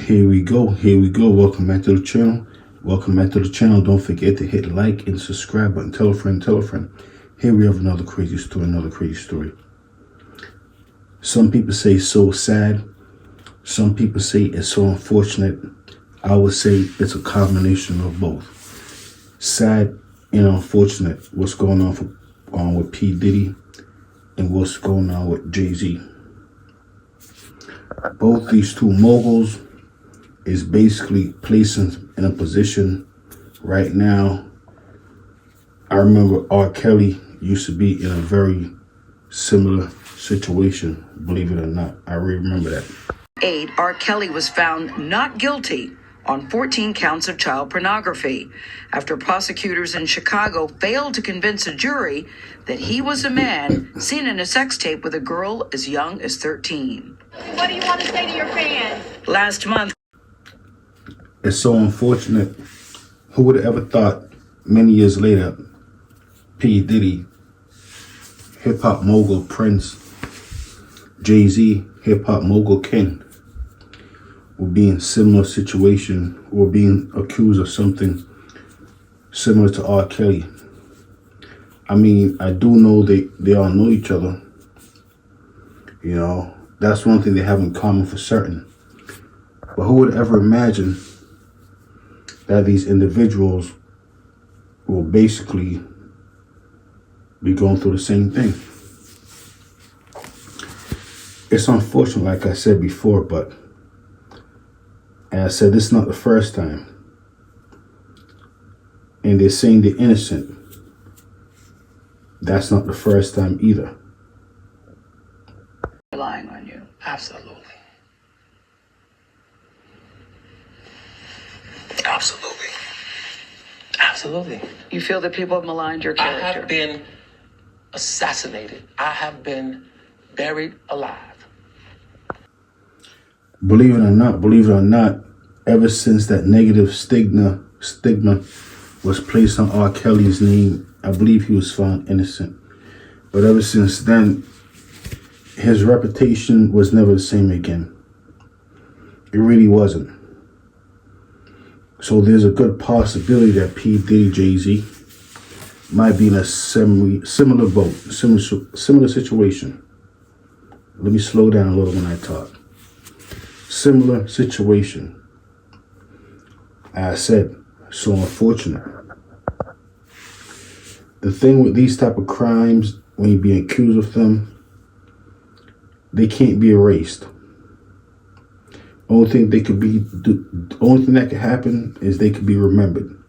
Here we go. Welcome back to the channel. Don't forget to hit like and subscribe button. Tell a friend. Here we have another crazy story. Some people say so sad. Some people say it's so unfortunate. I would say it's a combination of both. Sad and unfortunate what's going on with P. Diddy and what's going on with Jay-Z. Both these two moguls is basically placing in a position right now. I remember R. Kelly used to be in a very similar situation, believe it or not. I remember that. R. Kelly was found not guilty on 14 counts of child pornography after prosecutors in Chicago failed to convince a jury that he was a man seen in a sex tape with a girl as young as 13. What do you want to say to your fans? Last month, it's so unfortunate. Who would have ever thought many years later, P. Diddy, hip-hop mogul Prince, Jay-Z, hip-hop mogul King, would be in similar situation or being accused of something similar to R. Kelly. I mean, I do know they all know each other. You know, that's one thing they have in common for certain. But who would ever imagine that these individuals will basically be going through the same thing? It's unfortunate, like I said before, but as I said, this is not the first time. And they're saying they're innocent. That's not the first time either. relying on you. Absolutely. You feel that people have maligned your I character? have been assassinated. I have been buried alive. Believe it or not, ever since that negative stigma was placed on R. Kelly's name, I believe he was found innocent. But ever since then, his reputation was never the same again. It really wasn't. So there's a good possibility that P. Diddy, Jay-Z might be in a similar boat, similar situation. Let me slow down a little when I talk. Similar situation. As I said, so unfortunate. The thing with these type of crimes, when you're being accused of them, they can't be erased. Only thing that could happen is they could be remembered.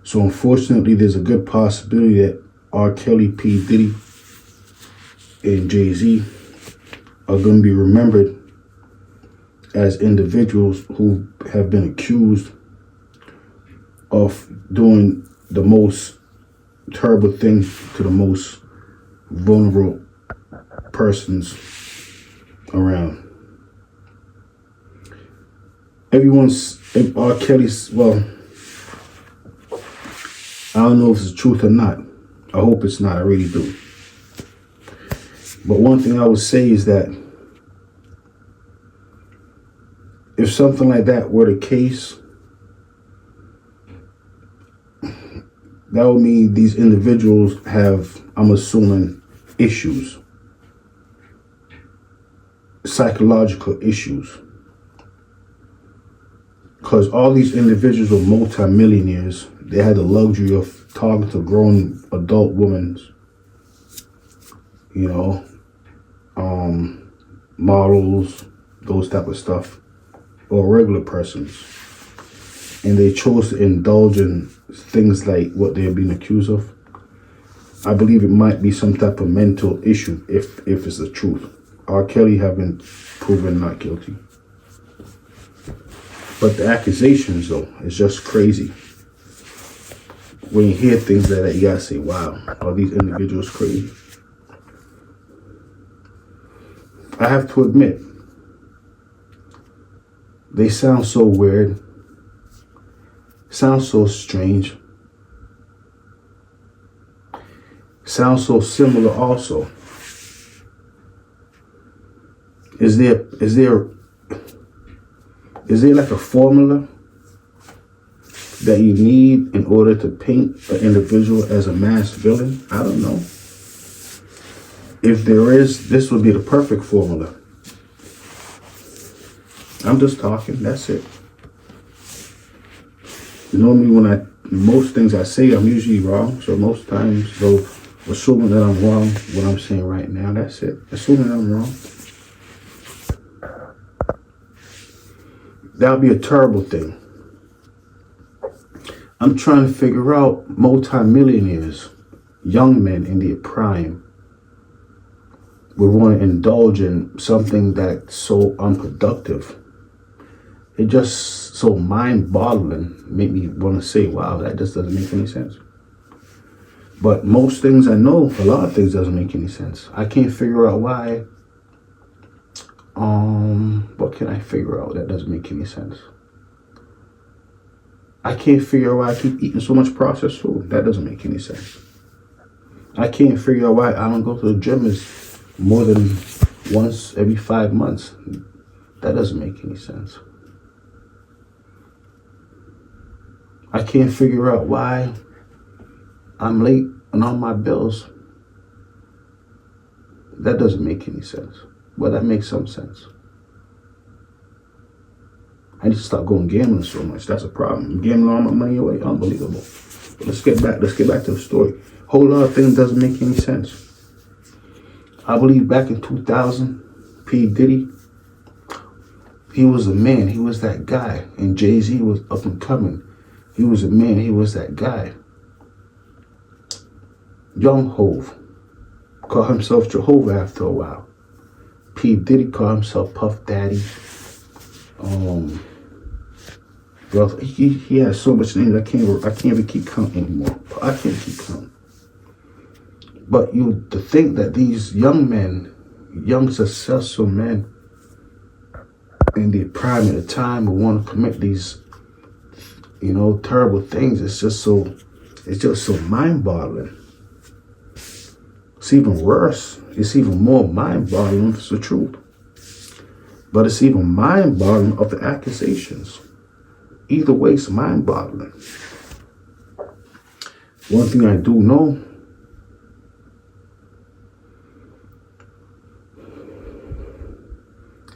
So unfortunately, there's a good possibility that R. Kelly, P. Diddy, and Jay-Z are going to be remembered as individuals who have been accused of doing the most terrible thing to the most vulnerable persons around. R. Kelly's, well, I don't know if it's the truth or not. I hope it's not, I really do. But one thing I would say is that if something like that were the case, that would mean these individuals have, I'm assuming, issues, psychological issues. Because all these individuals were multimillionaires. They had the luxury of talking to grown adult women, you know, models, those type of stuff, or regular persons. And they chose to indulge in things like what they're being accused of. I believe it might be some type of mental issue if it's the truth. R. Kelly have been proven not guilty. But the accusations, though, is just crazy. When you hear things like that, you gotta say, wow, are these individuals crazy? I have to admit, they sound so weird, sound so strange, sound so similar also. Is there Is there like a formula that you need in order to paint an individual as a mass villain? I don't know. If there is, this would be the perfect formula. I'm just talking, that's it. Normally most things I say, I'm usually wrong. So most times, so assuming that I'm wrong, what I'm saying right now, that's it. Assuming that I'm wrong. That would be a terrible thing. I'm trying to figure out multimillionaires, young men in their prime, would want to indulge in something that's so unproductive. It just so mind-boggling, make me want to say, wow, that just doesn't make any sense. But most things I know, a lot of things doesn't make any sense. I can't figure out why. What can I figure out that doesn't make any sense? I can't figure out why I keep eating so much processed food. That doesn't make any sense. I can't figure out why I don't go to the gym more than once every 5 months. That doesn't make any sense. I can't figure out why I'm late on all my bills. That doesn't make any sense. Well, that makes some sense. I need to stop going gambling so much. That's a problem. I'm gambling all my money away. Unbelievable. But let's get back to the story. Whole lot of things doesn't make any sense. I believe back in 2000, P. Diddy, he was a man. He was that guy. And Jay-Z was up and coming. He was a man. He was that guy. Young Hove called himself Jehovah after a while. P. Diddy called himself Puff Daddy. Well, he has so much names I can't even keep counting anymore. I can't keep counting. But to think that these young men, young successful men, in their prime at the time would want to commit these, terrible things. It's just so mind-boggling. It's even worse. It's even more mind-boggling if it's the truth. But it's even mind-boggling of the accusations. Either way, it's mind-boggling. One thing I do know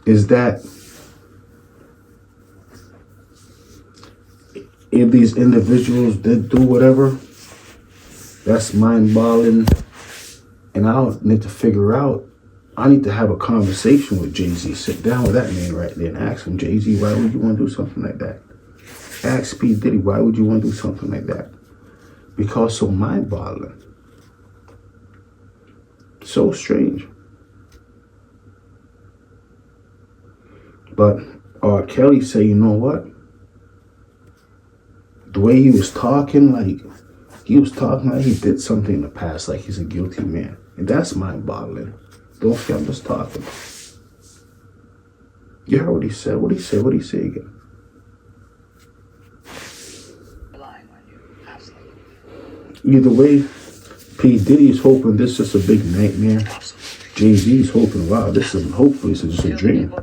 is that if these individuals did do whatever, that's mind-boggling. And I need to figure out, I need to have a conversation with Jay-Z. Sit down with that man right there and ask him, Jay-Z, why would you want to do something like that? Ask P. Diddy, why would you want to do something like that? Because so mind-boggling. So strange. But R. Kelly said, you know what? The way he was talking like he did something in the past, like he's a guilty man. And that's mind-boggling. Don't forget, I'm just talking. You heard what he said. What did he say again? Either way, P. Diddy is hoping this is a big nightmare. Jay-Z is hoping, wow, hopefully this is just a dream.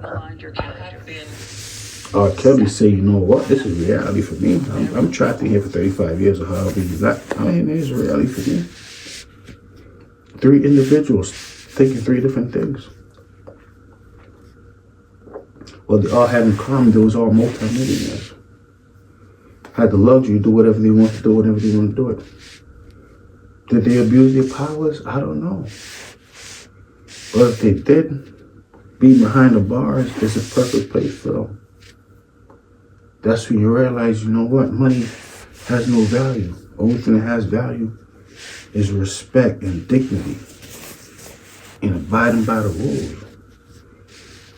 R. Kelly say, you know what, this is reality for me. I'm trapped in here for 35 years or however you got. I mean, this is reality for me. 3 individuals thinking 3 different things. Well, they all had in common, they was all multimillionaires. Had the luxury to do whatever they want to do, whenever they want to do it. Did they abuse their powers? I don't know. But if they did, being behind the bars is a perfect place for them. That's when you realize, you know what, money has no value. Only thing that has value is respect and dignity and abiding by the rules.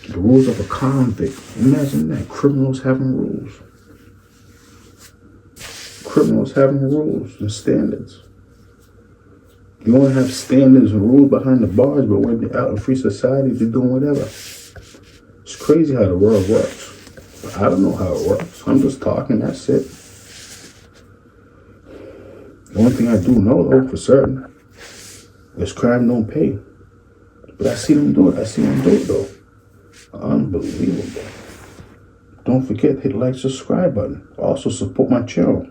The rules of a convict. Imagine that, criminals having rules. Criminals having rules and standards. You only have standards and rules behind the bars, but when they're out in free society, they're doing whatever. It's crazy how the world works. But I don't know how it works. I'm just talking, that's it. The only thing I do know, though, for certain, is crime don't pay. But I see them do it. Though. Unbelievable. Don't forget, hit the like, subscribe button. Also support my channel.